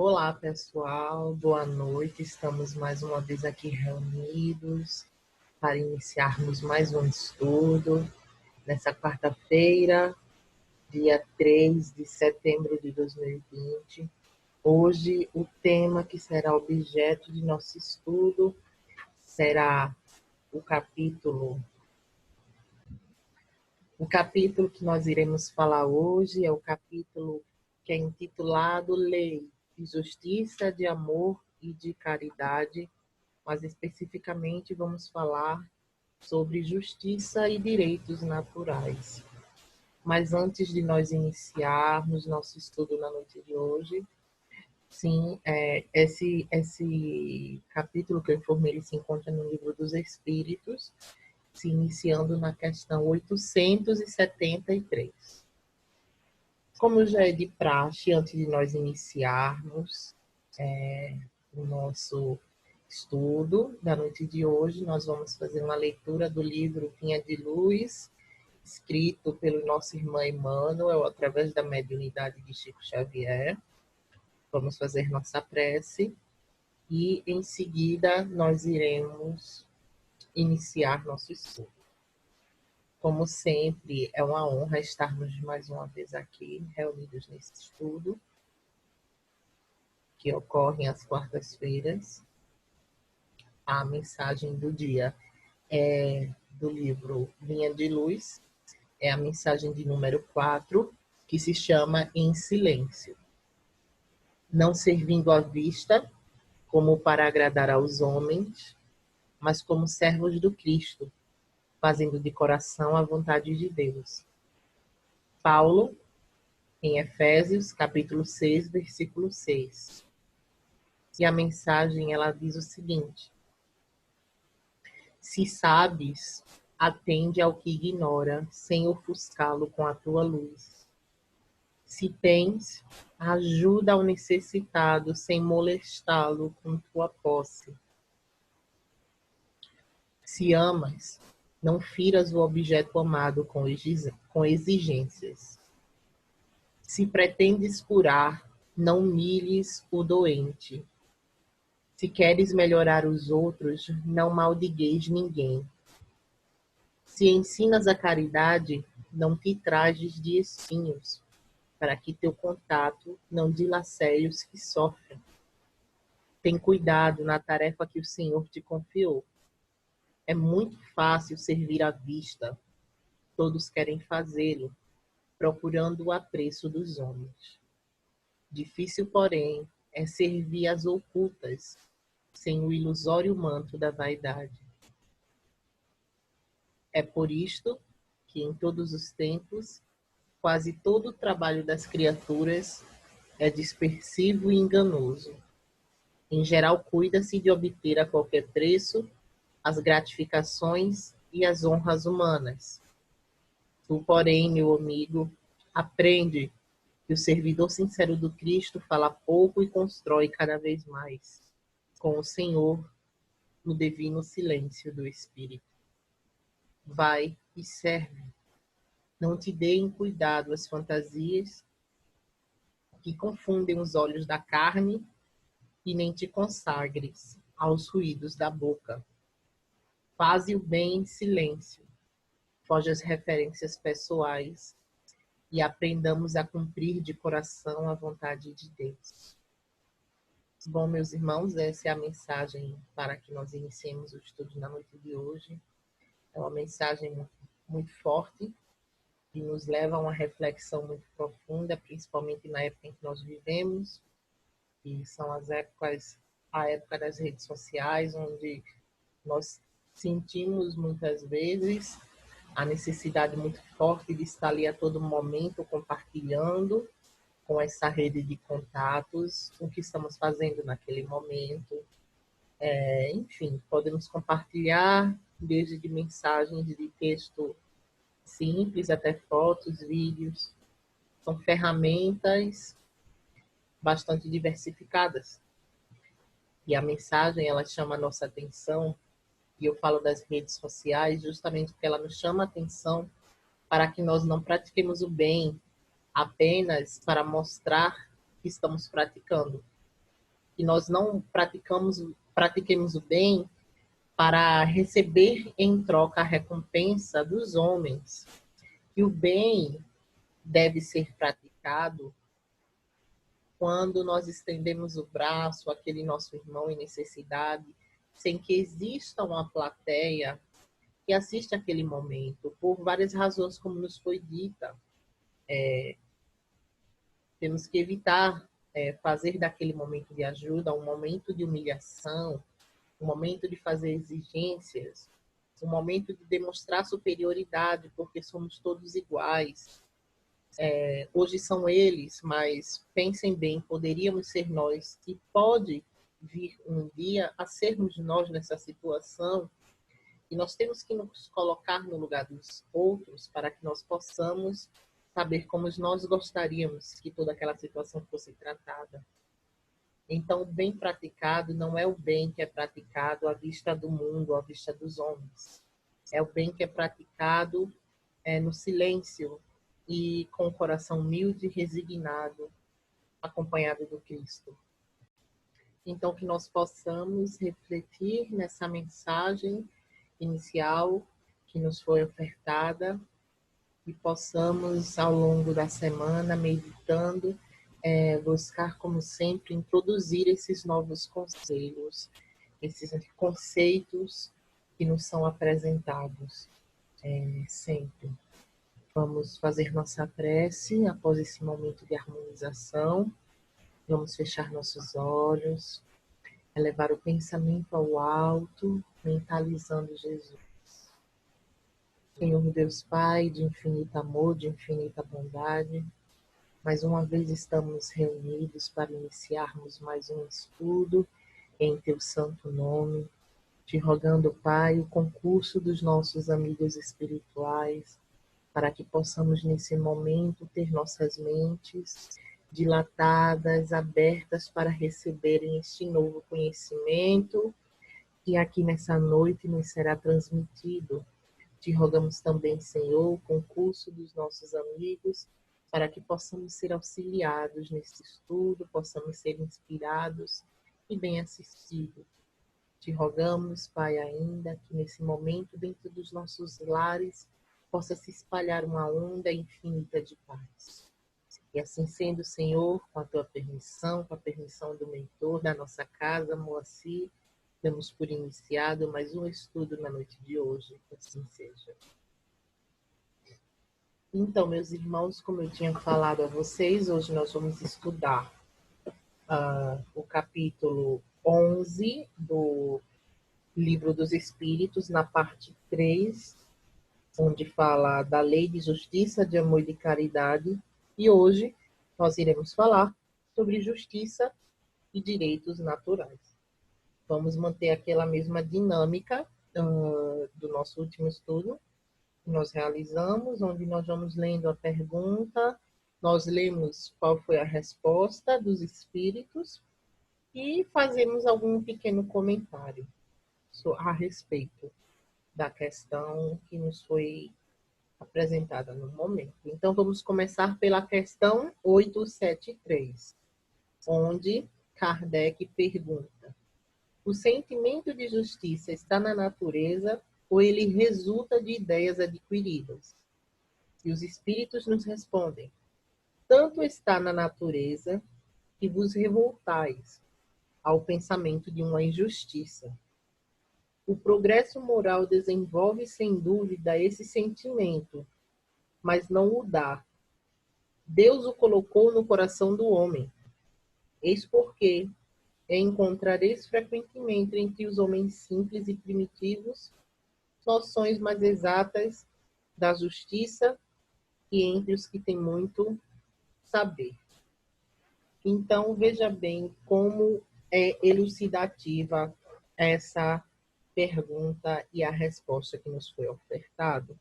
Olá, pessoal, boa noite. Estamos mais uma vez aqui reunidos para iniciarmos mais um estudo nessa quarta-feira, dia 3 de setembro de 2020. Hoje, o tema que será objeto de nosso estudo será o capítulo que nós iremos falar hoje é o capítulo que é intitulado Lei de Justiça, de Amor e de Caridade, mas especificamente vamos falar sobre justiça e direitos naturais. Mas antes de nós iniciarmos nosso estudo na noite de hoje, sim, esse capítulo que eu informei, ele se encontra no Livro dos Espíritos, se iniciando na questão 873. Como já é de praxe, antes de nós iniciarmos o nosso estudo da noite de hoje, nós vamos fazer uma leitura do livro Vinha de Luz, escrito pelo nosso irmão Emmanuel, através da mediunidade de Chico Xavier. Vamos fazer nossa prece e, em seguida, nós iremos iniciar nosso estudo. Como sempre, é uma honra estarmos mais uma vez aqui, reunidos nesse estudo, que ocorre às quartas-feiras. A mensagem do dia é do livro Vinha de Luz, é a mensagem de número 4, que se chama Em Silêncio. Não servindo à vista, como para agradar aos homens, mas como servos do Cristo, fazendo de coração a vontade de Deus. Paulo, em Efésios, capítulo 6, versículo 6. E a mensagem, ela diz o seguinte: se sabes, atende ao que ignora, sem ofuscá-lo com a tua luz. Se tens, ajuda ao necessitado, sem molestá-lo com tua posse. Se amas, não firas o objeto amado com exigências. Se pretendes curar, não humilhes o doente. Se queres melhorar os outros, não maldigueis ninguém. Se ensinas a caridade, não te trajes de espinhos, para que teu contato não dilacere os que sofrem. Tem cuidado na tarefa que o Senhor te confiou. É muito fácil servir à vista. Todos querem fazê-lo, procurando o apreço dos homens. Difícil, porém, é servir às ocultas, sem o ilusório manto da vaidade. É por isto que, em todos os tempos, quase todo o trabalho das criaturas é dispersivo e enganoso. Em geral, cuida-se de obter a qualquer preço as gratificações e as honras humanas. Tu, porém, meu amigo, aprende que o servidor sincero do Cristo fala pouco e constrói cada vez mais, com o Senhor, no divino silêncio do Espírito. Vai e serve. Não te deem cuidado as fantasias que confundem os olhos da carne e nem te consagres aos ruídos da boca. Faze o bem em silêncio. Foge às referências pessoais e aprendamos a cumprir de coração a vontade de Deus. Bom, meus irmãos, essa é a mensagem para que nós iniciemos o estudo na noite de hoje. É uma mensagem muito forte e nos leva a uma reflexão muito profunda, principalmente na época em que nós vivemos, e são a época das redes sociais, onde nós sentimos muitas vezes a necessidade muito forte de estar ali a todo momento compartilhando com essa rede de contatos o que estamos fazendo naquele momento. Enfim, podemos compartilhar desde de mensagens de texto simples até fotos, vídeos. São ferramentas bastante diversificadas. E a mensagem, ela chama a nossa atenção, e eu falo das redes sociais justamente porque ela nos chama a atenção para que nós não pratiquemos o bem apenas para mostrar que estamos praticando, que nós não pratiquemos o bem para receber em troca a recompensa dos homens. E o bem deve ser praticado quando nós estendemos o braço àquele nosso irmão em necessidade, sem que exista uma plateia que assista aquele momento, por várias razões, como nos foi dita. Temos que evitar fazer daquele momento de ajuda um momento de humilhação, um momento de fazer exigências, um momento de demonstrar superioridade, porque somos todos iguais. Hoje são eles, mas pensem bem, poderíamos ser nós, e pode vir um dia a sermos nós nessa situação, e nós temos que nos colocar no lugar dos outros para que nós possamos saber como nós gostaríamos que toda aquela situação fosse tratada. Então, o bem praticado não é o bem que é praticado à vista do mundo, à vista dos homens. É o bem que é praticado no silêncio e com o coração humilde e resignado, acompanhado do Cristo. Então, que nós possamos refletir nessa mensagem inicial que nos foi ofertada e possamos, ao longo da semana, meditando, buscar, como sempre, introduzir esses novos conselhos, esses conceitos que nos são apresentados sempre. Vamos fazer nossa prece após esse momento de harmonização. Vamos fechar nossos olhos, elevar o pensamento ao alto, mentalizando Jesus. Senhor Deus Pai, de infinito amor, de infinita bondade, mais uma vez estamos reunidos para iniciarmos mais um estudo em Teu santo nome, te rogando, Pai, o concurso dos nossos amigos espirituais, para que possamos nesse momento ter nossas mentes dilatadas, abertas para receberem este novo conhecimento que aqui nessa noite nos será transmitido. Te rogamos também, Senhor, o concurso dos nossos amigos, para que possamos ser auxiliados nesse estudo, possamos ser inspirados e bem assistidos. Te rogamos, Pai, ainda que nesse momento, dentro dos nossos lares, possa se espalhar uma onda infinita de paz. E assim sendo, Senhor, com a Tua permissão, com a permissão do mentor da nossa casa, Moacir, damos por iniciado mais um estudo na noite de hoje, que assim seja. Então, meus irmãos, como eu tinha falado a vocês, hoje nós vamos estudar o capítulo 11 do Livro dos Espíritos, na parte 3, onde fala da lei de justiça, de amor e de caridade. E hoje nós iremos falar sobre justiça e direitos naturais. Vamos manter aquela mesma dinâmica do nosso último estudo que nós realizamos, onde nós vamos lendo a pergunta, nós lemos qual foi a resposta dos espíritos e fazemos algum pequeno comentário a respeito da questão que nos foi apresentada no momento. Então, vamos começar pela questão 873, onde Kardec pergunta: o sentimento de justiça está na natureza ou ele resulta de ideias adquiridas? E os espíritos nos respondem: tanto está na natureza que vos revoltais ao pensamento de uma injustiça. O progresso moral desenvolve, sem dúvida, esse sentimento, mas não o dá. Deus o colocou no coração do homem. Eis porque encontrareis frequentemente entre os homens simples e primitivos noções mais exatas da justiça que entre os que têm muito saber. Então, veja bem como é elucidativa essa pergunta e a resposta que nos foi ofertada,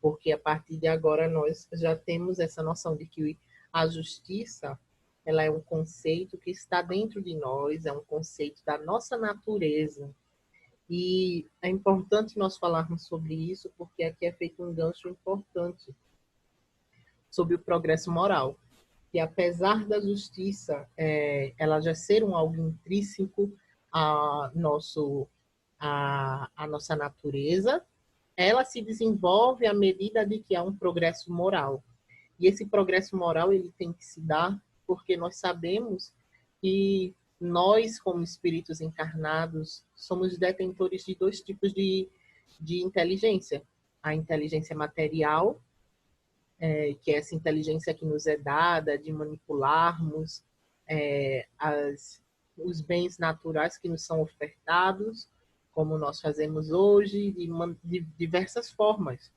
porque a partir de agora nós já temos essa noção de que a justiça, ela é um conceito que está dentro de nós, é um conceito da nossa natureza. E é importante nós falarmos sobre isso, porque aqui é feito um gancho importante sobre o progresso moral. que apesar da justiça ela já ser algo intrínseco a, a nossa natureza, ela se desenvolve à medida de que há um progresso moral. E esse progresso moral ele tem que se dar porque nós sabemos que nós, como espíritos encarnados, somos detentores de dois tipos de inteligência. A inteligência material, que é essa inteligência que nos é dada de manipularmos os bens naturais que nos são ofertados, como nós fazemos hoje, de diversas formas.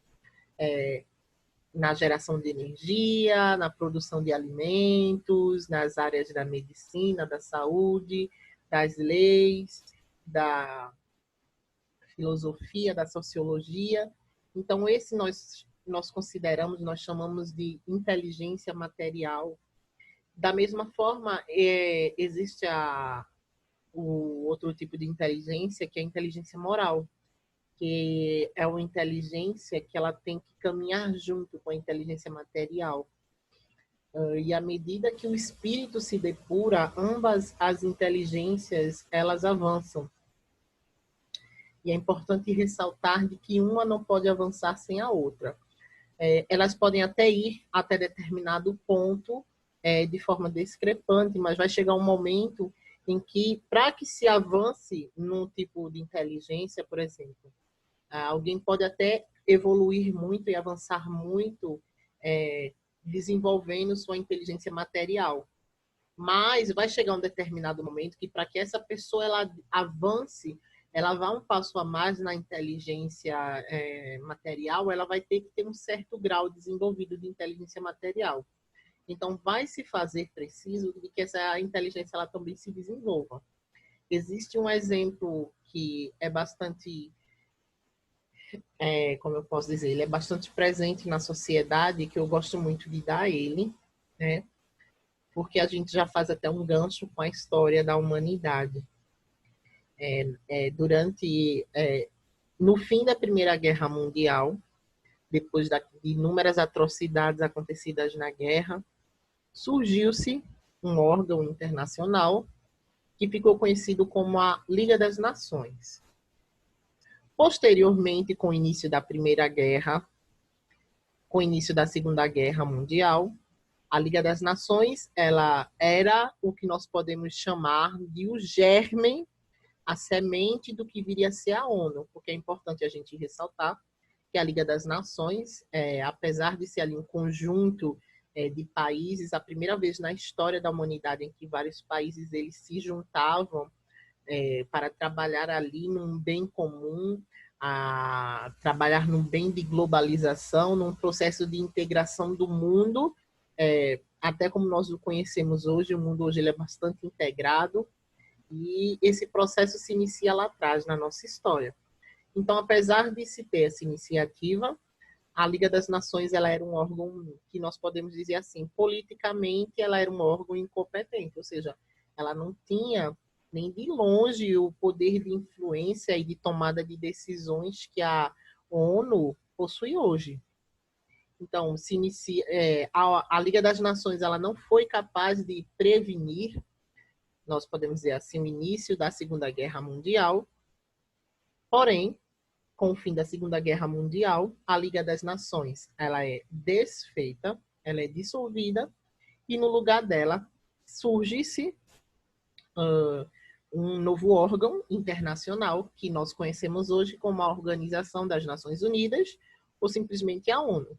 Na geração de energia, na produção de alimentos, nas áreas da medicina, da saúde, das leis, da filosofia, da sociologia. Então, esse nós consideramos, nós chamamos de inteligência material. Da mesma forma, existe o outro tipo de inteligência, que é a inteligência moral, que é uma inteligência que ela tem que caminhar junto com a inteligência material. E à medida que o espírito se depura, ambas as inteligências, elas avançam. E é importante ressaltar de que uma não pode avançar sem a outra. Elas podem até ir até determinado ponto de forma discrepante, mas vai chegar um momento em que, para que se avance num tipo de inteligência, por exemplo, alguém pode até evoluir muito e avançar muito, desenvolvendo sua inteligência material. Mas vai chegar um determinado momento que, para que essa pessoa ela avance, ela vá um passo a mais na inteligência material, ela vai ter que ter um certo grau desenvolvido de inteligência material. Então, vai se fazer preciso de que essa inteligência ela também se desenvolva. Existe um exemplo que é bastante, como eu posso dizer, ele é bastante presente na sociedade, que eu gosto muito de dar ele, né? Porque a gente já faz até um gancho com a história da humanidade. No fim da Primeira Guerra Mundial, depois de inúmeras atrocidades acontecidas na guerra, surgiu-se um órgão internacional que ficou conhecido como a Liga das Nações. Posteriormente, com o início da Primeira Guerra, com o início da Segunda Guerra Mundial, a Liga das Nações ela era o que nós podemos chamar de o germe, a semente do que viria a ser a ONU, porque é importante a gente ressaltar que a Liga das Nações, apesar de ser ali um conjunto de países, a primeira vez na história da humanidade em que vários países eles se juntavam para trabalhar ali num bem comum, a trabalhar num bem de globalização, num processo de integração do mundo, até como nós o conhecemos hoje, o mundo hoje ele é bastante integrado, e esse processo se inicia lá atrás, na nossa história. Então, apesar de se ter essa iniciativa, a Liga das Nações ela era um órgão que nós podemos dizer assim, politicamente ela era um órgão incompetente, ou seja, ela não tinha nem de longe o poder de influência e de tomada de decisões que a ONU possui hoje. Então, a Liga das Nações ela não foi capaz de prevenir, nós podemos dizer assim, o início da Segunda Guerra Mundial. Porém, com o fim da Segunda Guerra Mundial, a Liga das Nações ela é desfeita, ela é dissolvida, e no lugar dela surge-se um novo órgão internacional que nós conhecemos hoje como a Organização das Nações Unidas, ou simplesmente a ONU.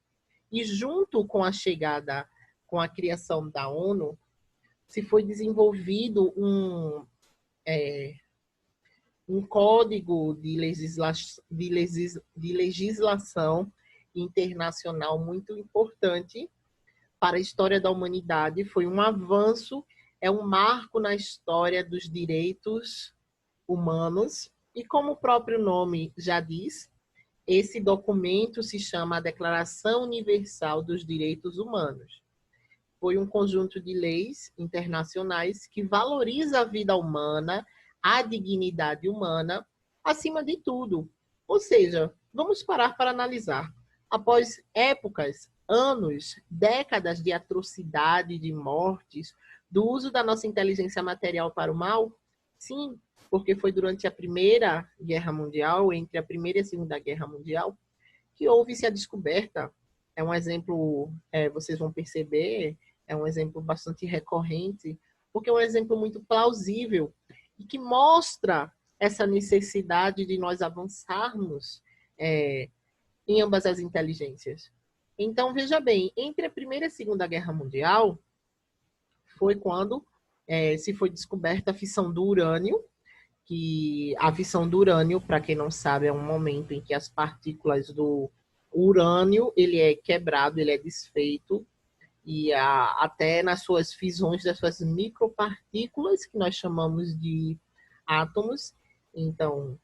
E junto com a chegada, com a criação da ONU, se foi desenvolvido um código de legislação internacional muito importante para a história da humanidade. Foi um avanço, é um marco na história dos direitos humanos. E como o próprio nome já diz, esse documento se chama a Declaração Universal dos Direitos Humanos. Foi um conjunto de leis internacionais que valoriza a vida humana, a dignidade humana, acima de tudo. Ou seja, vamos parar para analisar. Após épocas anos, décadas de atrocidade, de mortes, do uso da nossa inteligência material para o mal? Sim, porque foi durante a Primeira Guerra Mundial, entre a Primeira e a Segunda Guerra Mundial, que houve-se a descoberta. É um exemplo, vocês vão perceber, é um exemplo bastante recorrente, porque é um exemplo muito plausível e que mostra essa necessidade de nós avançarmos em ambas as inteligências. Então, veja bem, entre a Primeira e a Segunda Guerra Mundial, foi quando se foi descoberta a fissão do urânio, que a fissão do urânio, para quem não sabe, é um momento em que as partículas do urânio, ele é quebrado, ele é desfeito, e até nas suas fisões das suas micropartículas, que nós chamamos de átomos. Então,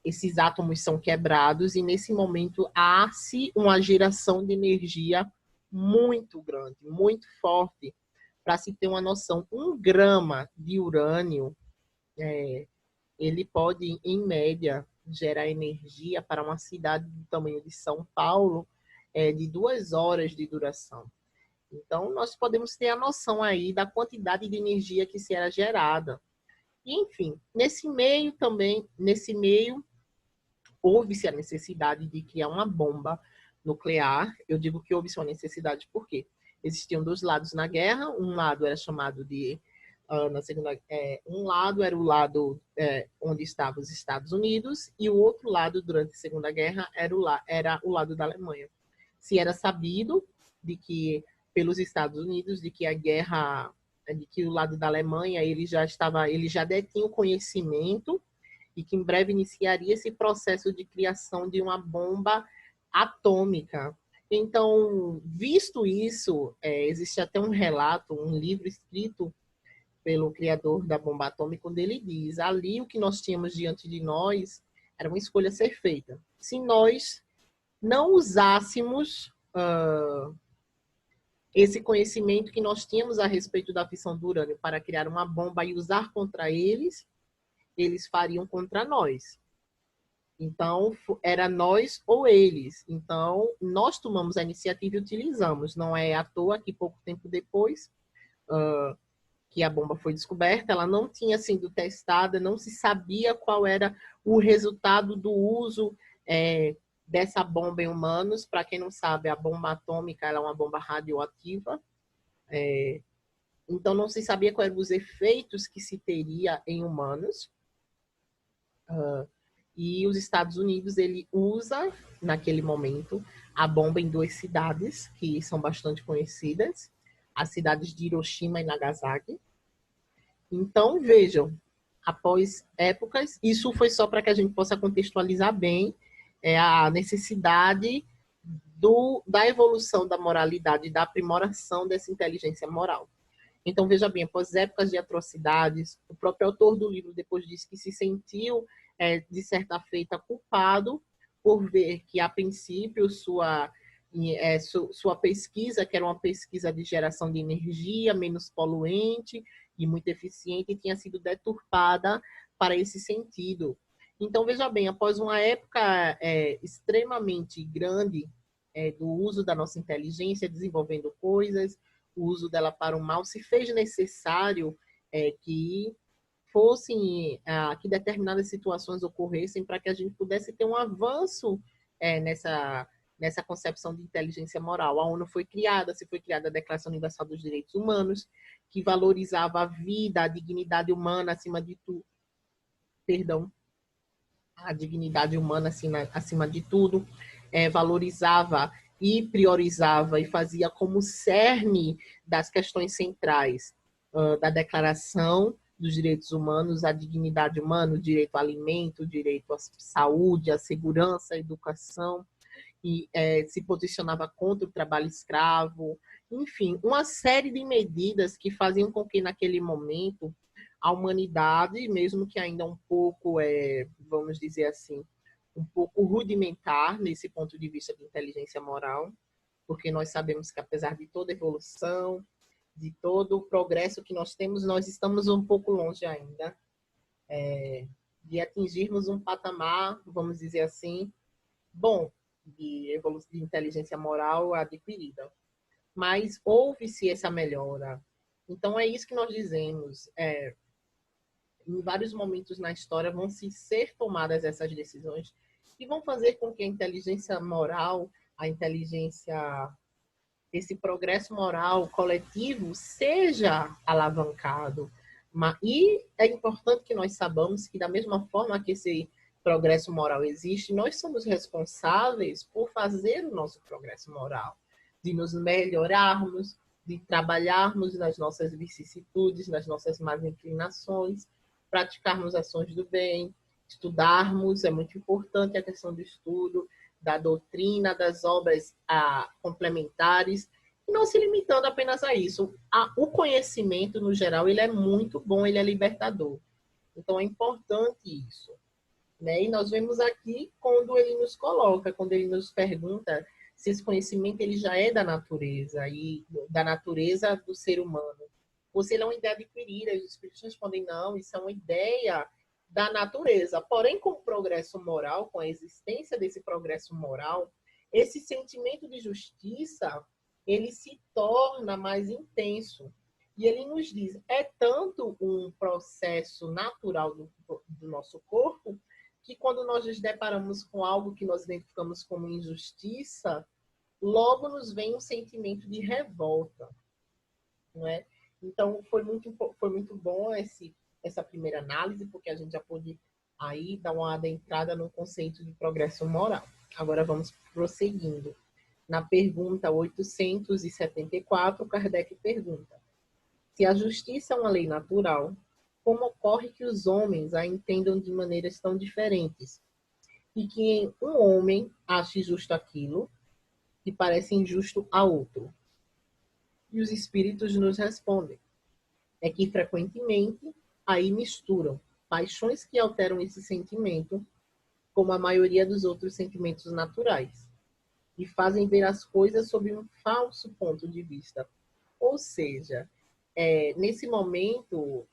esses átomos são quebrados e nesse momento há-se uma geração de energia muito grande, muito forte. Para se ter uma noção, 1 grama de urânio, ele pode, em média, gerar energia para uma cidade do tamanho de São Paulo, de 2 horas de duração. Então, nós podemos ter a noção aí da quantidade de energia que se era gerada. E, enfim, nesse meio, houve-se a necessidade de criar uma bomba nuclear. Eu digo que houve-se uma necessidade porque existiam 2 lados na guerra. Um lado era chamado de um lado era o lado onde estavam os Estados Unidos e o outro lado, durante a Segunda Guerra, era o lado da Alemanha. Se era sabido de que pelos Estados Unidos de que a guerra, de que o lado da Alemanha ele já detinha o conhecimento e que em breve iniciaria esse processo de criação de uma bomba atômica. Então, visto isso, existe até um relato, um livro escrito pelo criador da bomba atômica, onde ele diz: ali o que nós tínhamos diante de nós era uma escolha a ser feita. Se nós não usássemos esse conhecimento que nós tínhamos a respeito da fissão do urânio para criar uma bomba e usar contra eles, eles fariam contra nós. Então, era nós ou eles. Então, nós tomamos a iniciativa e utilizamos. Não é à toa que pouco tempo depois que a bomba foi descoberta, ela não tinha sido testada, não se sabia qual era o resultado do uso dessa bomba em humanos. Para quem não sabe, a bomba atômica ela é uma bomba radioativa. Então, não se sabia quais eram os efeitos que se teria em humanos. E os Estados Unidos, ele usa, naquele momento, a bomba em 2 cidades, que são bastante conhecidas, as cidades de Hiroshima e Nagasaki. Então, vejam, após épocas, isso foi só para que a gente possa contextualizar bem a necessidade da evolução da moralidade, da aprimoração dessa inteligência moral. Então, veja bem, após épocas de atrocidades, o próprio autor do livro depois disse que se sentiu, de certa feita, culpado por ver que, a princípio, sua pesquisa, que era uma pesquisa de geração de energia menos poluente e muito eficiente, tinha sido deturpada para esse sentido. Então, veja bem, após uma época extremamente grande do uso da nossa inteligência, desenvolvendo coisas, o uso dela para o mal, se fez necessário que que determinadas situações ocorressem para que a gente pudesse ter um avanço nessa concepção de inteligência moral. A ONU foi criada a Declaração Universal dos Direitos Humanos, que valorizava a vida, a dignidade humana acima de tudo. A dignidade humana acima de tudo, valorizava e priorizava e fazia como cerne das questões centrais da Declaração dos Direitos Humanos, a dignidade humana, o direito ao alimento, o direito à saúde, à segurança, à educação, e se posicionava contra o trabalho escravo, enfim, uma série de medidas que faziam com que, naquele momento, a humanidade, mesmo que ainda um pouco, vamos dizer assim, um pouco rudimentar nesse ponto de vista de inteligência moral, porque nós sabemos que, apesar de toda evolução, de todo o progresso que nós temos, nós estamos um pouco longe ainda de atingirmos um patamar, vamos dizer assim, bom, de inteligência moral adquirida. Mas houve-se essa melhora. Então, é isso que nós dizemos. Em vários momentos na história vão ser tomadas essas decisões que vão fazer com que a inteligência moral, a inteligência, esse progresso moral coletivo seja alavancado. E é importante que nós saibamos que, da mesma forma que esse progresso moral existe, nós somos responsáveis por fazer o nosso progresso moral, de nos melhorarmos, de trabalharmos nas nossas vicissitudes, nas nossas más inclinações, praticarmos ações do bem, estudarmos, é muito importante a questão do estudo, da doutrina, das obras complementares, e não se limitando apenas a isso. O conhecimento, no geral, ele é muito bom, ele é libertador. Então, é importante isso. Né? E nós vemos aqui quando ele nos coloca, quando ele nos pergunta se esse conhecimento ele já é da natureza, e da natureza do ser humano. Ou se ele é uma ideia adquirida, os espíritos respondem, não, isso é uma ideia da natureza. Porém, com o progresso moral, com a existência desse progresso moral, esse sentimento de justiça, ele se torna mais intenso. E ele nos diz, é tanto um processo natural do nosso corpo, que quando nós nos deparamos com algo que nós identificamos como injustiça, logo nos vem um sentimento de revolta, não é? Então, foi muito bom essa primeira análise, porque a gente já pôde aí dar uma adentrada no conceito de progresso moral. Agora vamos prosseguindo. Na pergunta 874, Kardec pergunta: se a justiça é uma lei natural, como ocorre que os homens a entendam de maneiras tão diferentes? E que um homem ache justo aquilo que parece injusto a outro? E os espíritos nos respondem: é que frequentemente aí misturam paixões que alteram esse sentimento, como a maioria dos outros sentimentos naturais, e fazem ver as coisas sob um falso ponto de vista. Ou seja, nesse momento,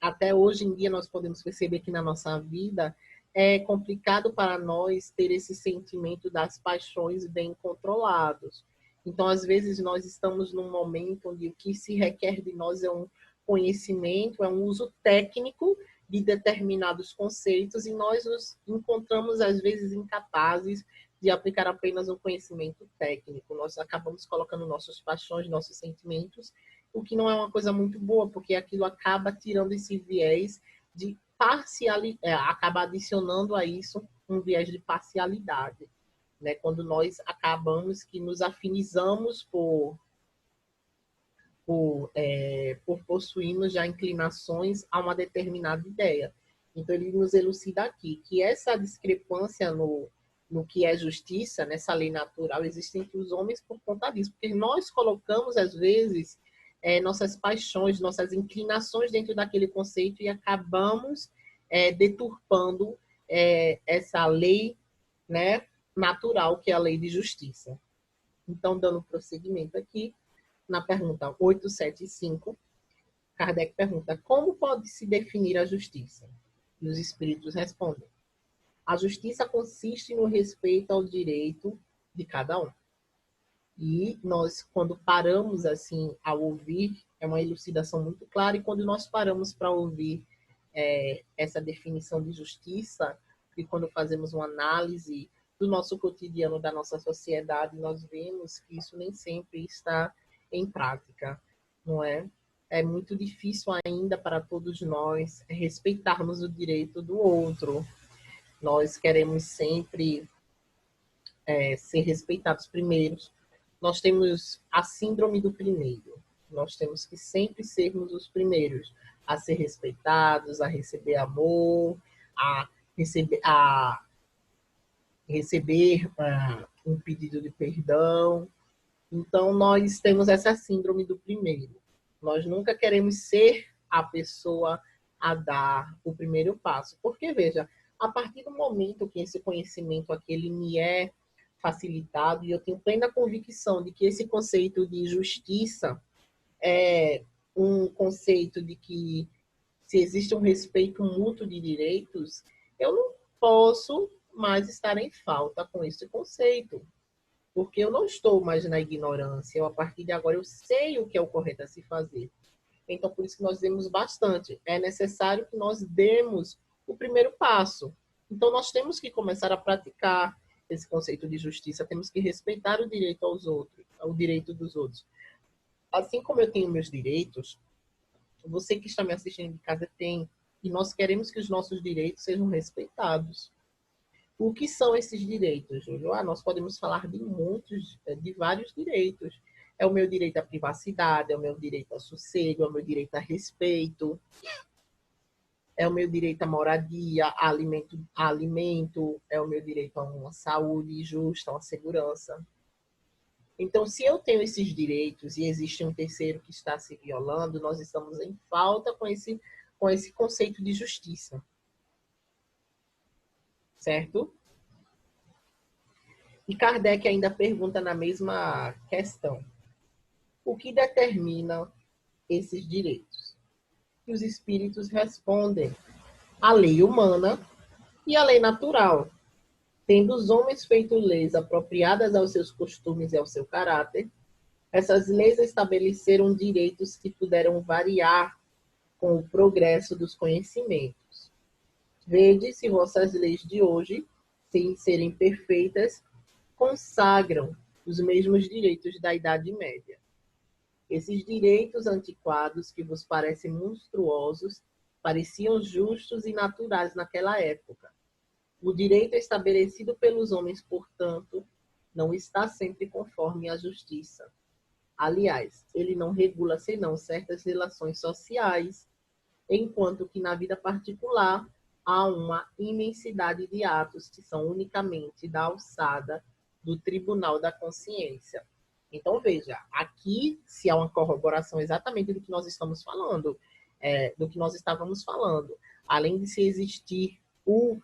até hoje em dia, nós podemos perceber que na nossa vida é complicado para nós ter esse sentimento das paixões bem controlados. Então, às vezes, nós estamos num momento onde o que se requer de nós é um conhecimento, é um uso técnico de determinados conceitos, e nós nos encontramos, às vezes, incapazes de aplicar apenas um conhecimento técnico. Nós acabamos colocando nossas paixões, nossos sentimentos, o que não é uma coisa muito boa, porque aquilo acaba tirando esse viés de parcialidade, acaba adicionando a isso um viés de parcialidade, né? Quando nós acabamos que nos afinizamos por possuirmos já inclinações a uma determinada ideia. Então, ele nos elucida aqui que essa discrepância no que é justiça, nessa lei natural, existe entre os homens por conta disso, porque nós colocamos, às vezes, nossas paixões, nossas inclinações dentro daquele conceito e acabamos deturpando essa lei, né, natural, que é a lei de justiça. Então, dando prosseguimento aqui, na pergunta 875, Kardec pergunta: como pode se definir a justiça? E os espíritos respondem: a justiça consiste no respeito ao direito de cada um. E nós, quando paramos assim a ouvir, é uma elucidação muito clara, e quando nós paramos para ouvir essa definição de justiça, e quando fazemos uma análise do nosso cotidiano, da nossa sociedade, nós vemos que isso nem sempre está em prática, não é? É muito difícil ainda para todos nós respeitarmos o direito do outro. Nós queremos sempre ser respeitados primeiro. Nós temos a síndrome do primeiro. Nós temos que sempre sermos os primeiros a ser respeitados, a receber amor, a receber um pedido de perdão. Então, nós temos essa síndrome do primeiro. Nós nunca queremos ser a pessoa a dar o primeiro passo. Porque, veja, a partir do momento que esse conhecimento aqui ele me é facilitado, e eu tenho plena convicção de que esse conceito de justiça é um conceito de que se existe um respeito mútuo de direitos, eu não posso mais estar em falta com esse conceito, porque eu não estou mais na ignorância, eu, a partir de agora eu sei o que é o correto a se fazer. Então, por isso que nós demos bastante. É necessário que nós demos o primeiro passo. Então, nós temos que começar a praticar esse conceito de justiça, temos que respeitar o direito aos outros, o direito dos outros. Assim como eu tenho meus direitos, você que está me assistindo de casa tem, e nós queremos que os nossos direitos sejam respeitados. O que são esses direitos, Júlio? Nós podemos falar de muitos, de vários direitos. É o meu direito à privacidade, é o meu direito ao sossego, é o meu direito a respeito, é o meu direito à moradia, a alimento, é o meu direito a uma saúde justa, a uma segurança. Então, se eu tenho esses direitos e existe um terceiro que está se violando, nós estamos em falta com esse conceito de justiça. Certo? E Kardec ainda pergunta na mesma questão: o que determina esses direitos? E os espíritos respondem: a lei humana e a lei natural. Tendo os homens feito leis apropriadas aos seus costumes e ao seu caráter, essas leis estabeleceram direitos que puderam variar com o progresso dos conhecimentos. Vede se vossas leis de hoje, sem serem perfeitas, consagram os mesmos direitos da Idade Média. Esses direitos antiquados que vos parecem monstruosos pareciam justos e naturais naquela época. O direito estabelecido pelos homens, portanto, não está sempre conforme à justiça. Aliás, ele não regula senão certas relações sociais, enquanto que na vida particular há uma imensidade de atos que são unicamente da alçada do tribunal da consciência. Então, veja, aqui se há uma corroboração exatamente do que nós estamos falando, do que nós estávamos falando. Além de se existir o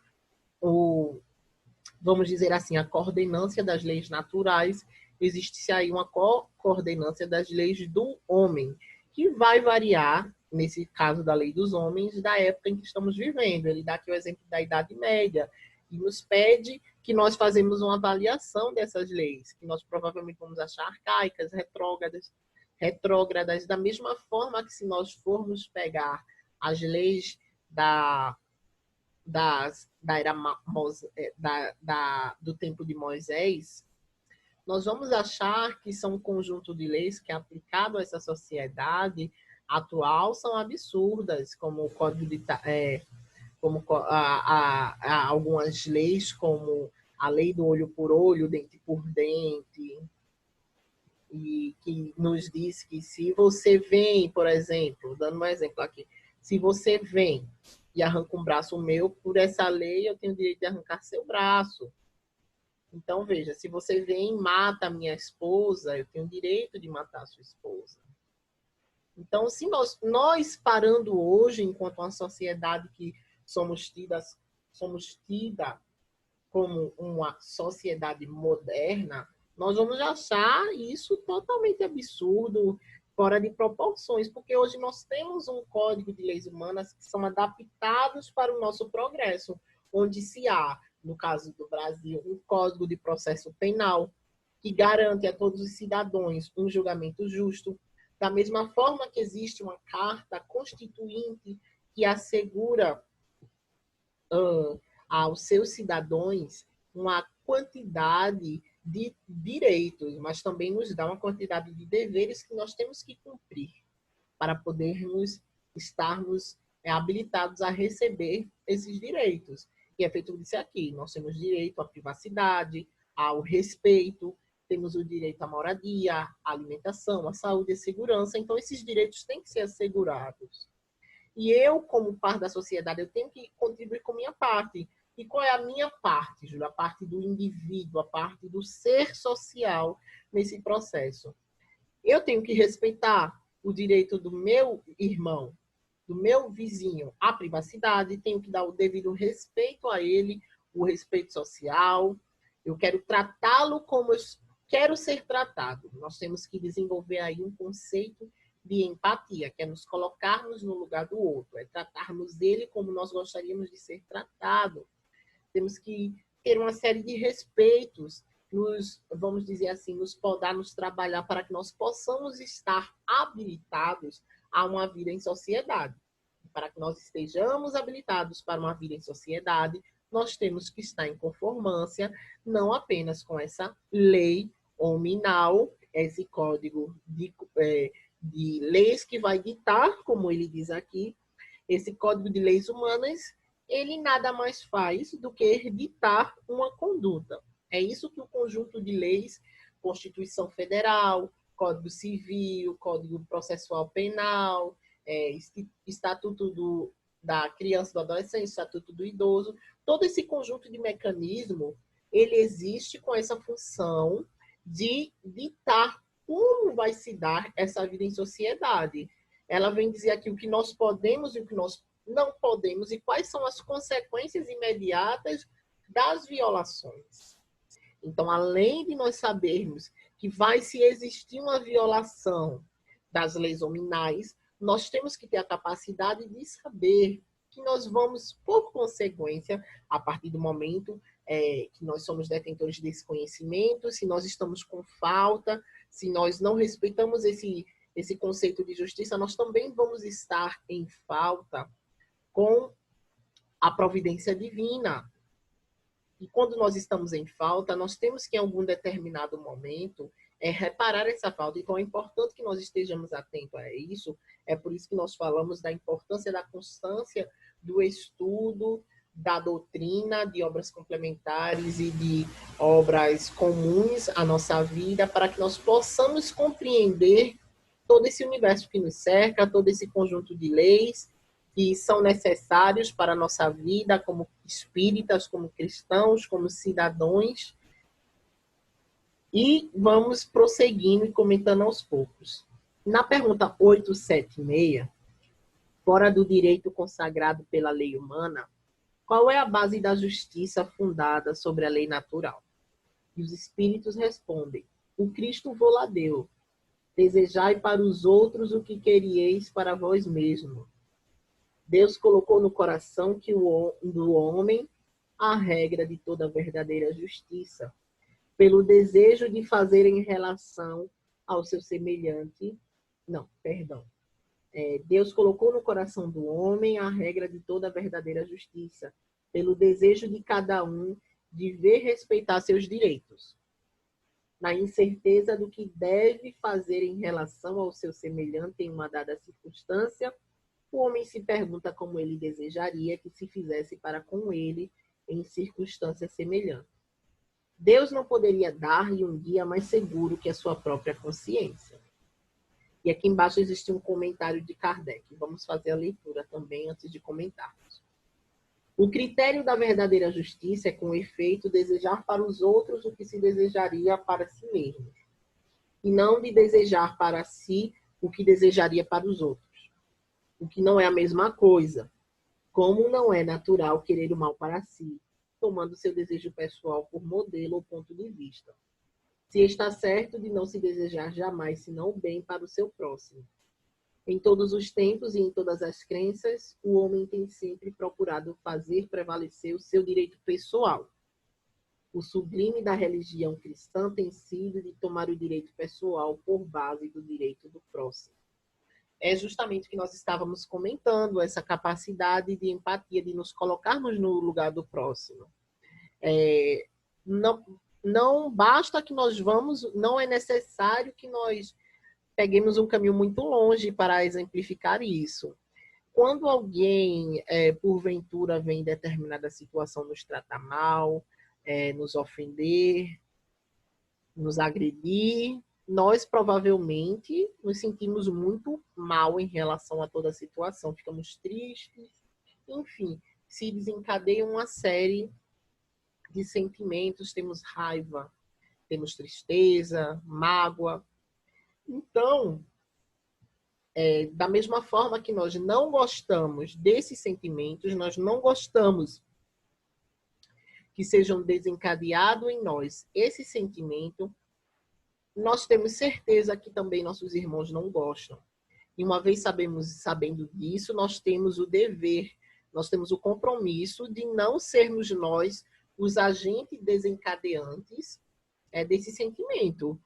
vamos dizer assim, a coordenância das leis naturais, existe aí uma coordenância das leis do homem, que vai variar, nesse caso da lei dos homens, da época em que estamos vivendo. Ele dá aqui o exemplo da Idade Média, e nos pede que nós fazemos uma avaliação dessas leis, que nós provavelmente vamos achar arcaicas, retrógradas, da mesma forma que se nós formos pegar as leis da era do tempo de Moisés, nós vamos achar que são um conjunto de leis que, aplicado a essa sociedade atual, são absurdas, como o Código de como algumas leis, como a lei do olho por olho, dente por dente, e que nos diz que se você vem, por exemplo, dando um exemplo aqui, se você vem e arranca um braço meu, por essa lei eu tenho o direito de arrancar seu braço. Então, veja, se você vem e mata a minha esposa, eu tenho o direito de matar a sua esposa. Então, se nós parando hoje, enquanto uma sociedade que somos tida como uma sociedade moderna, nós vamos achar isso totalmente absurdo, fora de proporções, porque hoje nós temos um código de leis humanas que são adaptados para o nosso progresso, onde se há, no caso do Brasil, um código de processo penal que garante a todos os cidadãos um julgamento justo, da mesma forma que existe uma carta constituinte que assegura aos seus cidadãos uma quantidade de direitos, mas também nos dá uma quantidade de deveres que nós temos que cumprir para podermos estarmos habilitados a receber esses direitos. E é feito isso aqui, nós temos direito à privacidade, ao respeito, temos o direito à moradia, à alimentação, à saúde e à segurança, então esses direitos têm que ser assegurados. E eu, como parte da sociedade, eu tenho que contribuir com a minha parte. E qual é a minha parte, Júlia? A parte do indivíduo, a parte do ser social nesse processo. Eu tenho que respeitar o direito do meu irmão, do meu vizinho, à privacidade, tenho que dar o devido respeito a ele, o respeito social. Eu quero tratá-lo como eu quero ser tratado. Nós temos que desenvolver aí um conceito de empatia, que é nos colocarmos no lugar do outro, é tratarmos ele como nós gostaríamos de ser tratado. Temos que ter uma série de respeitos, vamos dizer assim, nos podar, nos trabalhar para que nós possamos estar habilitados a uma vida em sociedade. Para que nós estejamos habilitados para uma vida em sociedade, nós temos que estar em conformância, não apenas com essa lei nominal, esse código de leis que vai ditar, como ele diz aqui, esse código de leis humanas, ele nada mais faz do que ditar uma conduta. É isso que o conjunto de leis, Constituição Federal, Código Civil, Código Processual Penal, Estatuto da Criança e do Adolescente, Estatuto do Idoso, todo esse conjunto de mecanismo, ele existe com essa função de ditar como vai se dar essa vida em sociedade. Ela vem dizer aqui o que nós podemos e o que nós não podemos e quais são as consequências imediatas das violações. Então, além de nós sabermos que vai se existir uma violação das leis nominais, nós temos que ter a capacidade de saber que nós vamos, por consequência, a partir do momento que nós somos detentores desse conhecimento, se nós estamos com falta, se nós não respeitamos esse conceito de justiça, nós também vamos estar em falta com a providência divina. E quando nós estamos em falta, nós temos que, em algum determinado momento, reparar essa falta. Então, é importante que nós estejamos atentos a isso. É por isso que nós falamos da importância da constância do estudo, da doutrina, de obras complementares e de obras comuns à nossa vida, para que nós possamos compreender todo esse universo que nos cerca, todo esse conjunto de leis que são necessários para a nossa vida como espíritas, como cristãos, como cidadãos. E vamos prosseguindo e comentando aos poucos. Na pergunta 876, fora do direito consagrado pela lei humana, qual é a base da justiça fundada sobre a lei natural? E os espíritos respondem: o Cristo vô-la deu. Desejai para os outros o que querieis para vós mesmos. Deus colocou no coração do homem a regra de toda verdadeira justiça, pelo desejo de fazer em relação ao seu semelhante. Não, perdão. Deus colocou no coração do homem a regra de toda verdadeira justiça, pelo desejo de cada um de ver respeitar seus direitos. Na incerteza do que deve fazer em relação ao seu semelhante em uma dada circunstância, o homem se pergunta como ele desejaria que se fizesse para com ele em circunstância semelhante. Deus não poderia dar-lhe um guia mais seguro que a sua própria consciência. E aqui embaixo existe um comentário de Kardec. Vamos fazer a leitura também antes de comentarmos. O critério da verdadeira justiça é, com efeito, desejar para os outros o que se desejaria para si mesmo, e não de desejar para si o que desejaria para os outros. O que não é a mesma coisa, como não é natural querer o mal para si, tomando seu desejo pessoal por modelo ou ponto de vista. Se está certo de não se desejar jamais senão o bem para o seu próximo. Em todos os tempos e em todas as crenças, o homem tem sempre procurado fazer prevalecer o seu direito pessoal. O sublime da religião cristã tem sido de tomar o direito pessoal por base do direito do próximo. É justamente o que nós estávamos comentando, essa capacidade de empatia, de nos colocarmos no lugar do próximo. Não basta que nós vamos, não é necessário que nós peguemos um caminho muito longe para exemplificar isso. Quando alguém, porventura, vem em determinada situação nos tratar mal, nos ofender, nos agredir, nós provavelmente nos sentimos muito mal em relação a toda a situação, ficamos tristes, enfim, se desencadeia uma série de sentimentos, temos raiva, temos tristeza, mágoa. Então, da mesma forma que nós não gostamos desses sentimentos, nós não gostamos que sejam desencadeados em nós esse sentimento, nós temos certeza que também nossos irmãos não gostam. E uma vez sabendo disso, nós temos o dever, nós temos o compromisso de não sermos nós os agentes desencadeantes desse sentimento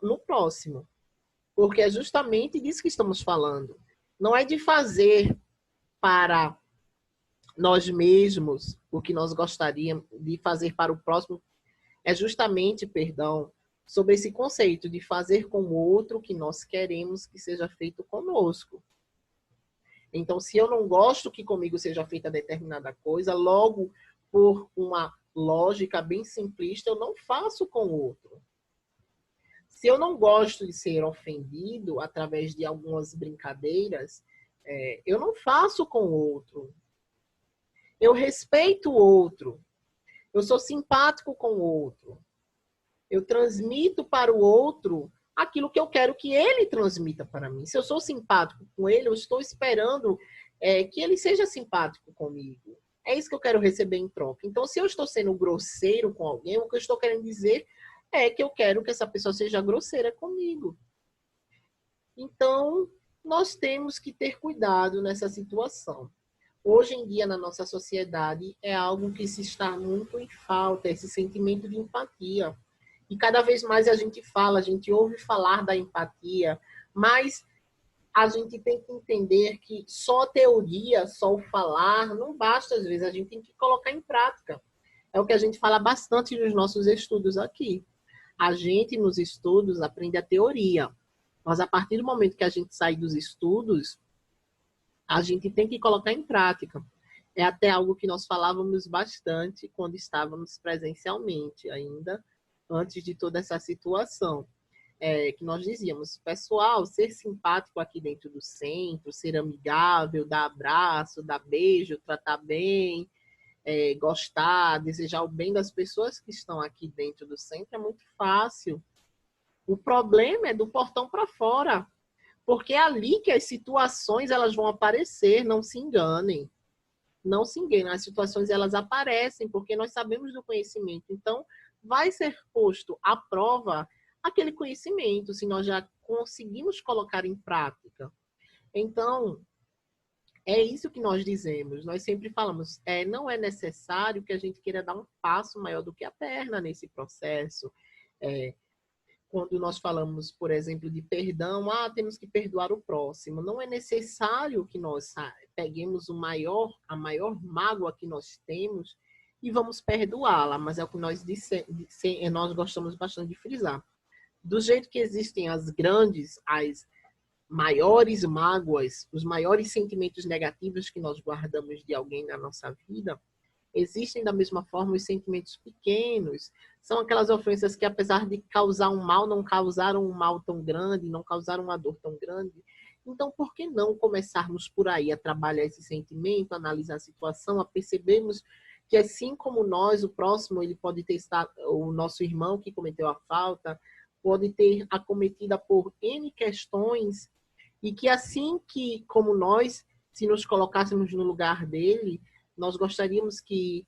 no próximo. Porque é justamente disso que estamos falando. Não é de fazer para nós mesmos o que nós gostaríamos de fazer para o próximo, é justamente, perdão, sobre esse conceito de fazer com o outro o que nós queremos que seja feito conosco. Então, se eu não gosto que comigo seja feita determinada coisa, logo, por uma lógica bem simplista, eu não faço com o outro. Se eu não gosto de ser ofendido através de algumas brincadeiras, eu não faço com o outro. Eu respeito o outro. Eu sou simpático com o outro. Eu transmito para o outro aquilo que eu quero que ele transmita para mim. Se eu sou simpático com ele, eu estou esperando que ele seja simpático comigo. É isso que eu quero receber em troca. Então, se eu estou sendo grosseiro com alguém, o que eu estou querendo dizer é que eu quero que essa pessoa seja grosseira comigo. Então, nós temos que ter cuidado nessa situação. Hoje em dia, na nossa sociedade, é algo que se está muito em falta, esse sentimento de empatia. E cada vez mais a gente ouve falar da empatia, mas a gente tem que entender que só teoria, só o falar, não basta às vezes, a gente tem que colocar em prática. É o que a gente fala bastante nos nossos estudos aqui. A gente, nos estudos, aprende a teoria. Mas a partir do momento que a gente sai dos estudos, a gente tem que colocar em prática. É até algo que nós falávamos bastante quando estávamos presencialmente ainda, antes de toda essa situação. Que nós dizíamos, pessoal, ser simpático aqui dentro do centro, ser amigável, dar abraço, dar beijo, tratar bem, gostar, desejar o bem das pessoas que estão aqui dentro do centro é muito fácil. O problema é do portão para fora, porque é ali que as situações elas vão aparecer, não se enganem. Não se enganem, as situações elas aparecem porque nós sabemos do conhecimento. Então, vai ser posto à prova aquele conhecimento, se nós já conseguimos colocar em prática. Então, é isso que nós dizemos. Nós sempre falamos, não é necessário que a gente queira dar um passo maior do que a perna nesse processo. Quando nós falamos, por exemplo, de perdão, temos que perdoar o próximo. Não é necessário que nós peguemos a maior mágoa que nós temos e vamos perdoá-la, mas é o que nós gostamos bastante de frisar. Do jeito que existem as maiores mágoas, os maiores sentimentos negativos que nós guardamos de alguém na nossa vida, existem da mesma forma os sentimentos pequenos. São aquelas ofensas que, apesar de causar um mal, não causaram um mal tão grande, não causaram uma dor tão grande. Então, por que não começarmos por aí a trabalhar esse sentimento, a analisar a situação, a percebermos que, assim como nós, o próximo, ele pode ter estado, o nosso irmão que cometeu a falta, pode ter acometida por N questões, e que assim que, como nós, se nos colocássemos no lugar dele, nós gostaríamos que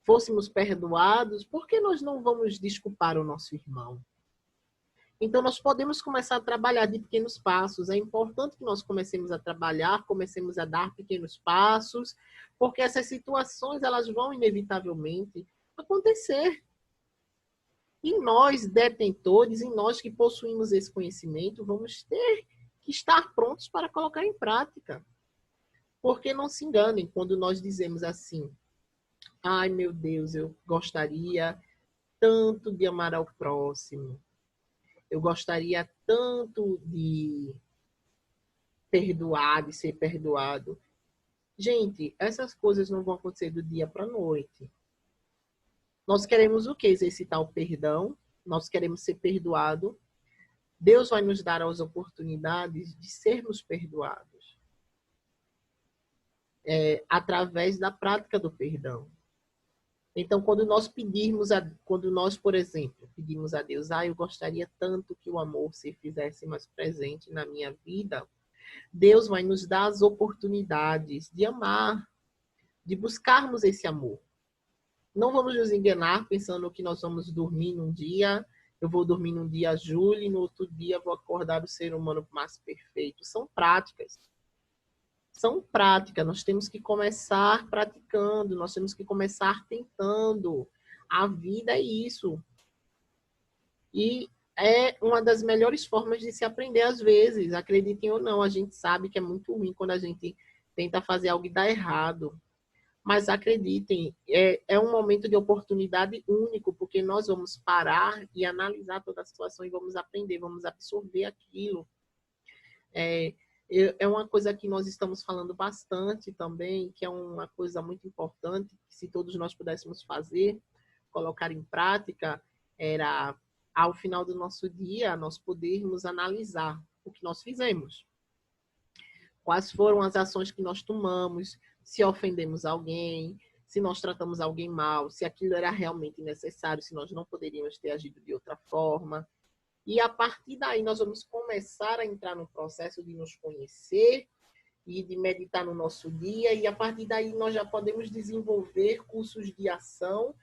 fôssemos perdoados, por que nós não vamos desculpar o nosso irmão? Então, nós podemos começar a trabalhar de pequenos passos. É importante que nós comecemos a trabalhar, comecemos a dar pequenos passos, porque essas situações elas vão inevitavelmente acontecer. E nós, detentores, e nós que possuímos esse conhecimento, vamos ter que estar prontos para colocar em prática. Porque não se enganem quando nós dizemos assim, ai meu Deus, eu gostaria tanto de amar ao próximo, eu gostaria tanto de perdoar, de ser perdoado. Gente, essas coisas não vão acontecer do dia para a noite. Nós queremos o quê? Exercitar o perdão, nós queremos ser perdoado. Deus vai nos dar as oportunidades de sermos perdoados. Através da prática do perdão. Então, quando nós, por exemplo, pedimos a Deus, eu gostaria tanto que o amor se fizesse mais presente na minha vida, Deus vai nos dar as oportunidades de amar, de buscarmos esse amor. Não vamos nos enganar pensando que nós vamos dormir num dia, eu vou dormir num dia Júlia e no outro dia vou acordar o ser humano mais perfeito. São práticas. são práticas. Nós temos que começar praticando, nós temos que começar tentando. A vida é isso. E é uma das melhores formas de se aprender às vezes. Acreditem ou não, a gente sabe que é muito ruim quando a gente tenta fazer algo e dá errado. Mas acreditem, é um momento de oportunidade único, porque nós vamos parar e analisar toda a situação e vamos aprender, vamos absorver aquilo. É uma coisa que nós estamos falando bastante também, que é uma coisa muito importante, que se todos nós pudéssemos fazer, colocar em prática, era, ao final do nosso dia, nós podermos analisar o que nós fizemos. Quais foram as ações que nós tomamos, se ofendemos alguém, se nós tratamos alguém mal, se aquilo era realmente necessário, se nós não poderíamos ter agido de outra forma. E a partir daí nós vamos começar a entrar no processo de nos conhecer e de meditar no nosso dia, e a partir daí nós já podemos desenvolver cursos de ação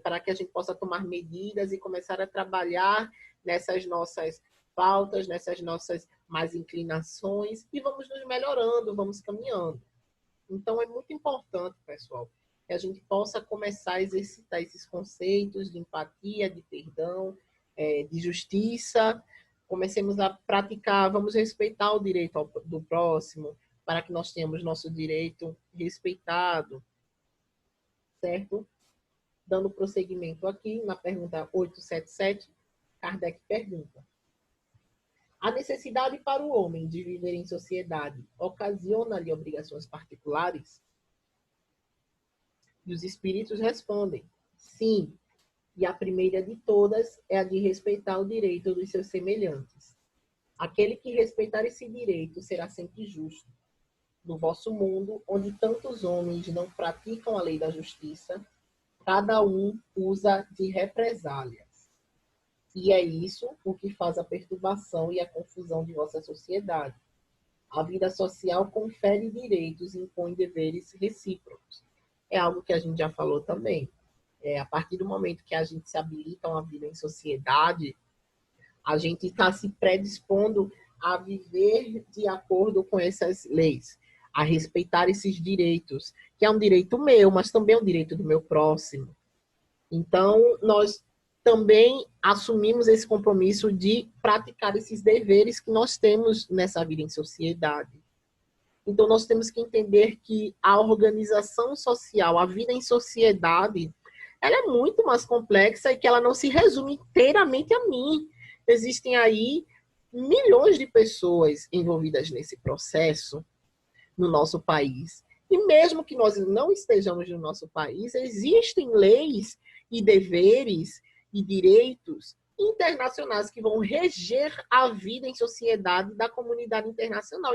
para que a gente possa tomar medidas e começar a trabalhar nessas nossas pautas, nessas nossas mais inclinações, e vamos nos melhorando, vamos caminhando. Então é muito importante, pessoal, que a gente possa começar a exercitar esses conceitos de empatia, de perdão, de justiça. Comecemos a praticar, vamos respeitar o direito do próximo, para que nós tenhamos nosso direito respeitado, certo? Dando prosseguimento aqui na pergunta 877, Kardec pergunta: a necessidade para o homem de viver em sociedade ocasiona-lhe obrigações particulares? E os espíritos respondem: sim, e a primeira de todas é a de respeitar o direito dos seus semelhantes. Aquele que respeitar esse direito será sempre justo. No vosso mundo, onde tantos homens não praticam a lei da justiça, cada um usa de represálias. E é isso o que faz a perturbação e a confusão de vossa sociedade. A vida social confere direitos e impõe deveres recíprocos. É algo que a gente já falou também. A partir do momento que a gente se habilita a uma vida em sociedade, a gente está se predispondo a viver de acordo com essas leis, a respeitar esses direitos, que é um direito meu, mas também é um direito do meu próximo. Então, nós também assumimos esse compromisso de praticar esses deveres que nós temos nessa vida em sociedade. Então, nós temos que entender que a organização social, a vida em sociedade, ela é muito mais complexa e que ela não se resume inteiramente a mim. Existem aí milhões de pessoas envolvidas nesse processo no nosso país. E mesmo que nós não estejamos no nosso país, existem leis e deveres e direitos internacionais que vão reger a vida em sociedade da comunidade internacional.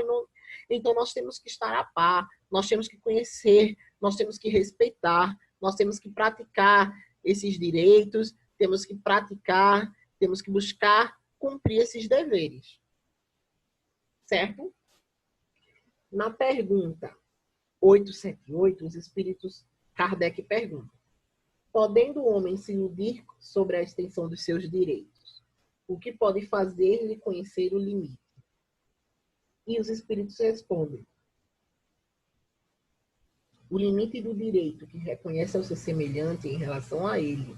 Então, nós temos que estar a par, nós temos que conhecer, nós temos que respeitar, nós temos que praticar esses direitos, temos que praticar, temos que buscar cumprir esses deveres. Certo? Na pergunta 878, os espíritos Kardec perguntam: podendo o homem se iludir sobre a extensão dos seus direitos, o que pode fazer-lhe conhecer o limite? E os espíritos respondem: o limite do direito que reconhece ao seu semelhante em relação a ele,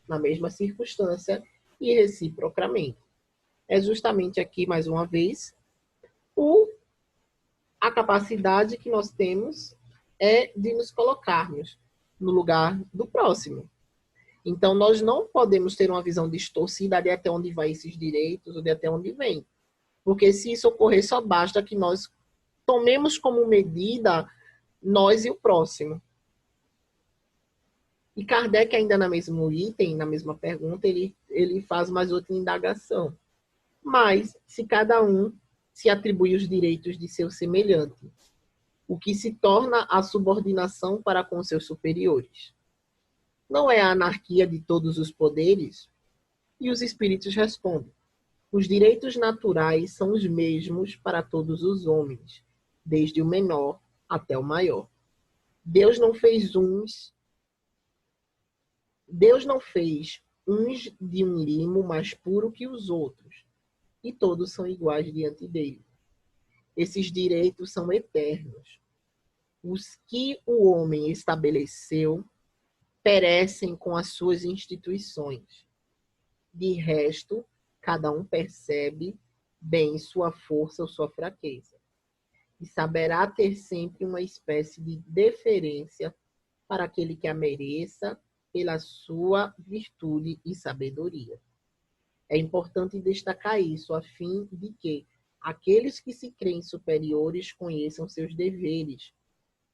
na mesma circunstância e reciprocamente. É justamente aqui, mais uma vez, a capacidade que nós temos de nos colocarmos no lugar do próximo. Então, nós não podemos ter uma visão distorcida de até onde vai esses direitos ou de até onde vem. Porque se isso ocorrer, só basta que nós tomemos como medida nós e o próximo. E Kardec, ainda no mesmo item, na mesma pergunta, ele faz mais outra indagação. Mas, se cada um se atribui os direitos de seu semelhante, o que se torna a subordinação para com seus superiores? Não é a anarquia de todos os poderes? E os espíritos respondem: os direitos naturais são os mesmos para todos os homens, desde o menor até o maior. Deus não fez uns de um limo mais puro que os outros, e todos são iguais diante dele. esses direitos são eternos. Os que o homem estabeleceu perecem com as suas instituições. De resto, cada um percebe bem sua força ou sua fraqueza, e saberá ter sempre uma espécie de deferência para aquele que a mereça pela sua virtude e sabedoria. É importante destacar isso, a fim de que aqueles que se creem superiores conheçam seus deveres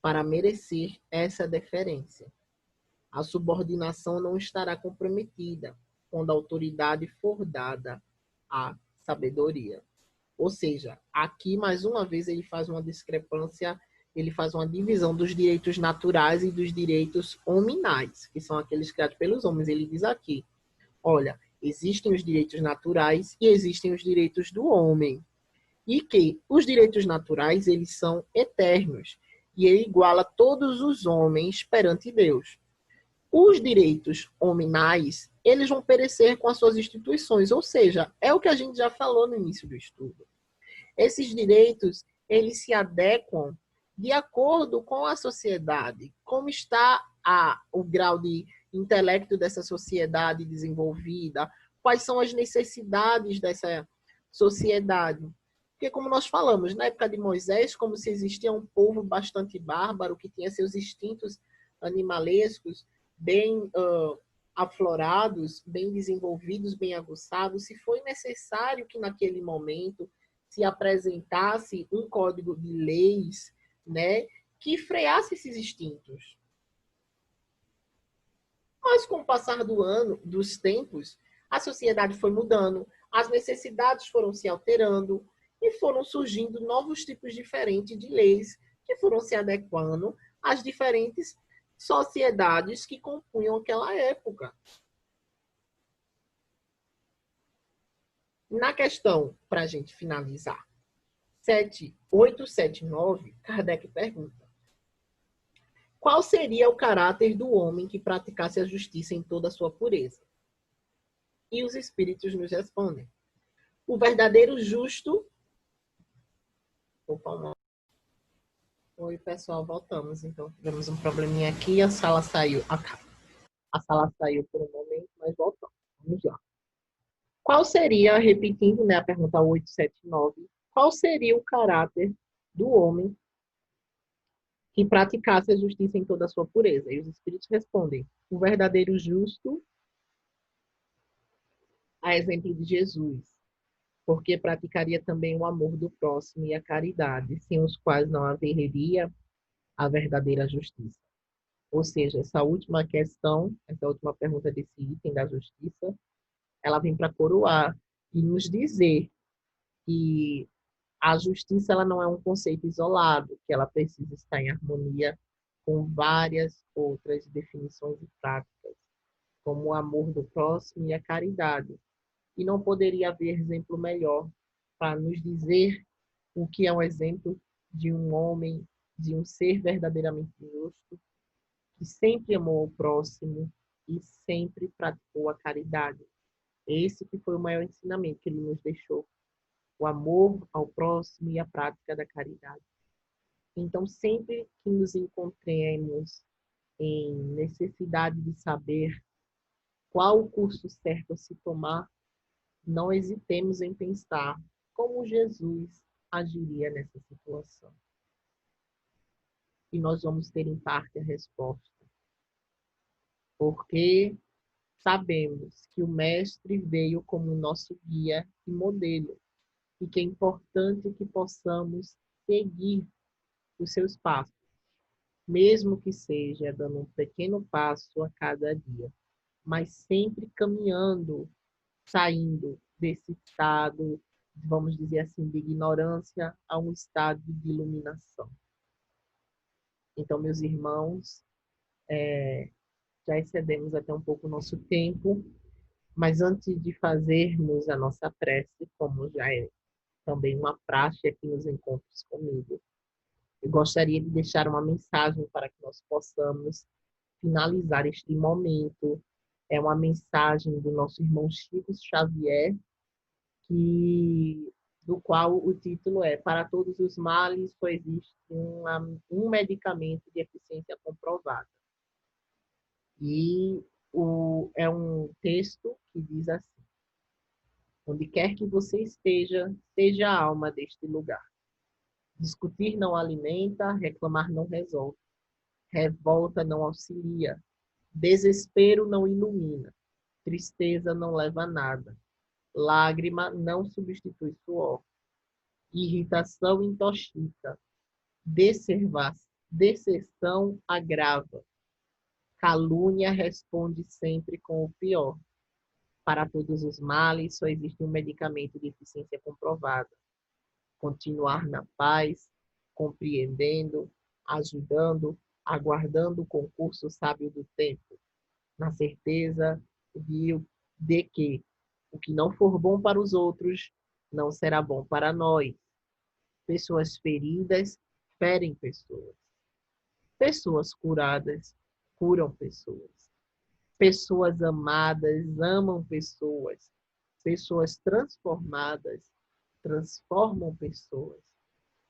para merecer essa deferência. A subordinação não estará comprometida quando a autoridade for dada à sabedoria. Ou seja, aqui, mais uma vez, ele faz uma discrepância, ele faz uma divisão dos direitos naturais e dos direitos hominais, que são aqueles criados pelos homens. Ele diz aqui, olha, existem os direitos naturais e existem os direitos do homem. E que os direitos naturais, eles são eternos. E ele iguala todos os homens perante Deus. Os direitos hominais, eles vão perecer com as suas instituições. Ou seja, é o que a gente já falou no início do estudo. Esses direitos, eles se adequam de acordo com a sociedade, como está o grau de intelecto dessa sociedade desenvolvida, quais são as necessidades dessa sociedade. Porque, como nós falamos, na época de Moisés, como se existia um povo bastante bárbaro, que tinha seus instintos animalescos bem aflorados, bem desenvolvidos, bem aguçados, se foi necessário que naquele momento se apresentasse um código de leis, né, que freasse esses instintos. Mas com o passar dos tempos, a sociedade foi mudando, as necessidades foram se alterando e foram surgindo novos tipos diferentes de leis que foram se adequando às diferentes sociedades que compunham aquela época. Na questão, para a gente finalizar, 879, Kardec pergunta: qual seria o caráter do homem que praticasse a justiça em toda a sua pureza? E os espíritos nos respondem: o verdadeiro justo. Opa, oi, pessoal, voltamos. Então, tivemos um probleminha aqui, a sala saiu. A sala saiu por um momento, mas voltamos. Vamos lá. Qual seria, repetindo, né, a pergunta 879, qual seria o caráter do homem que praticasse a justiça em toda a sua pureza? E os espíritos respondem: o verdadeiro justo, a exemplo de Jesus, porque praticaria também o amor do próximo e a caridade, sem os quais não haveria a verdadeira justiça. Ou seja, essa última questão, essa última pergunta desse item da justiça, ela vem para coroar e nos dizer que a justiça ela não é um conceito isolado, que ela precisa estar em harmonia com várias outras definições e práticas, como o amor do próximo e a caridade. E não poderia haver exemplo melhor para nos dizer o que é um exemplo de um homem, de um ser verdadeiramente justo, que sempre amou o próximo e sempre praticou a caridade. Esse que foi o maior ensinamento que ele nos deixou: o amor ao próximo e a prática da caridade. Então, sempre que nos encontremos em necessidade de saber qual o curso certo a se tomar, não hesitemos em pensar como Jesus agiria nessa situação. E nós vamos ter, em parte, a resposta. Porque sabemos que o Mestre veio como nosso guia e modelo, e que é importante que possamos seguir os seus passos, mesmo que seja dando um pequeno passo a cada dia, mas sempre caminhando, saindo desse estado, vamos dizer assim, de ignorância a um estado de iluminação. Então, meus irmãos, já excedemos até um pouco o nosso tempo, mas antes de fazermos a nossa prece, como já é também uma praxe aqui nos encontros comigo, eu gostaria de deixar uma mensagem para que nós possamos finalizar este momento. É uma mensagem do nosso irmão Chico Xavier, que do qual o título é Para Todos os Males só existe um medicamento de eficiência comprovada. E é um texto que diz assim: onde quer que você esteja, seja a alma deste lugar. Discutir não alimenta, reclamar não resolve. Revolta não auxilia. Desespero não ilumina. Tristeza não leva a nada. Lágrima não substitui suor. Irritação intoxica. Deserção agrava. Calúnia responde sempre com o pior. Para todos os males, só existe um medicamento de eficiência comprovada. Continuar na paz, compreendendo, ajudando, aguardando o concurso sábio do tempo, na certeza de que o que não for bom para os outros não será bom para nós. Pessoas feridas ferem pessoas. Pessoas curadas curam pessoas. Pessoas amadas amam pessoas. Pessoas transformadas transformam pessoas.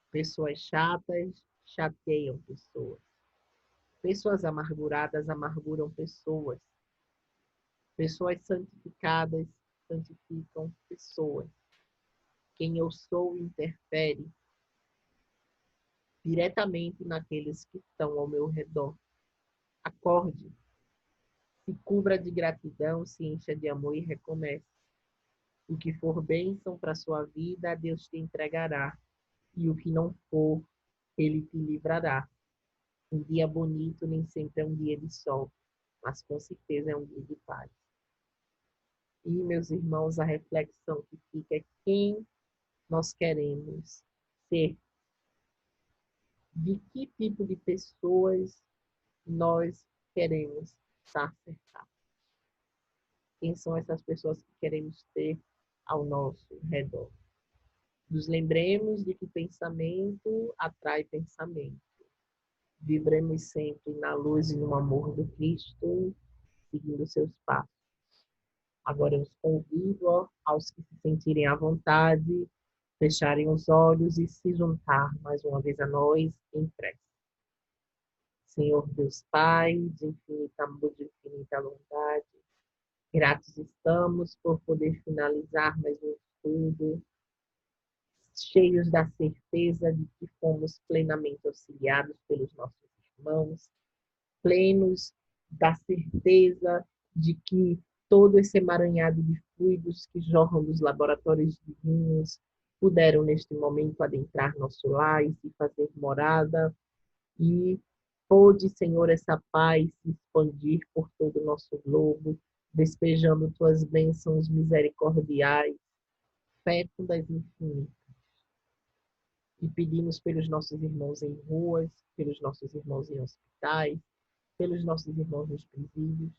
Pessoas chatas chateiam pessoas. Pessoas amarguradas amarguram pessoas. Pessoas santificadas santificam pessoas. Quem eu sou interfere diretamente naqueles que estão ao meu redor. Acorde, se cubra de gratidão, se encha de amor e recomece. O que for bênção para a sua vida, Deus te entregará. E o que não for, Ele te livrará. Um dia bonito nem sempre é um dia de sol, mas com certeza é um dia de paz. E, meus irmãos, a reflexão que fica é quem nós queremos ser. De que tipo de pessoas nós queremos estar cercados? Quem são essas pessoas que queremos ter ao nosso redor? Nos lembremos de que pensamento atrai pensamento. Vibremos sempre na luz e no amor do Cristo, seguindo seus passos. Agora eu os convido aos que se sentirem à vontade, fecharem os olhos e se juntar mais uma vez a nós em prece. Senhor Deus Pai, de infinita amor, de infinita bondade, gratos estamos por poder finalizar mais um estudo, cheios da certeza de que fomos plenamente auxiliados pelos nossos irmãos, plenos da certeza de que todo esse emaranhado de fluidos que jorram dos laboratórios divinos puderam, neste momento, adentrar nosso lar e se fazer morada, e pôde, Senhor, essa paz se expandir por todo o nosso globo, despejando tuas bênçãos misericordiais, fécondas e infinitas. E pedimos pelos nossos irmãos em ruas, pelos nossos irmãos em hospitais, pelos nossos irmãos nos presídios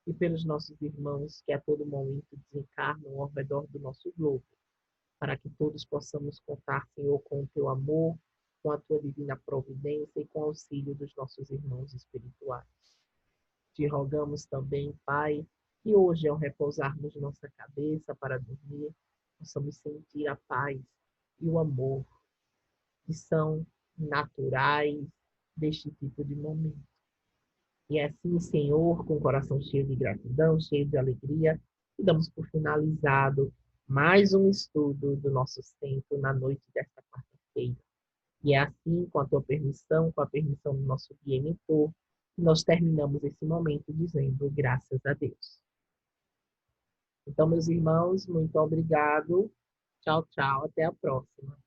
e pelos nossos irmãos que a todo momento desencarnam ao redor do nosso globo, para que todos possamos contar, Senhor, com o teu amor, com a tua divina providência e com o auxílio dos nossos irmãos espirituais. Te rogamos também, Pai, que hoje, ao repousarmos nossa cabeça para dormir, possamos sentir a paz e o amor que são naturais deste tipo de momento. E assim, Senhor, com o coração cheio de gratidão, cheio de alegria, e damos por finalizado mais um estudo do nosso centro na noite desta quarta-feira. E é assim, com a tua permissão, com a permissão do nosso guia e mentor, que nós terminamos esse momento dizendo graças a Deus. Então, meus irmãos, muito obrigado. Tchau, tchau. Até a próxima.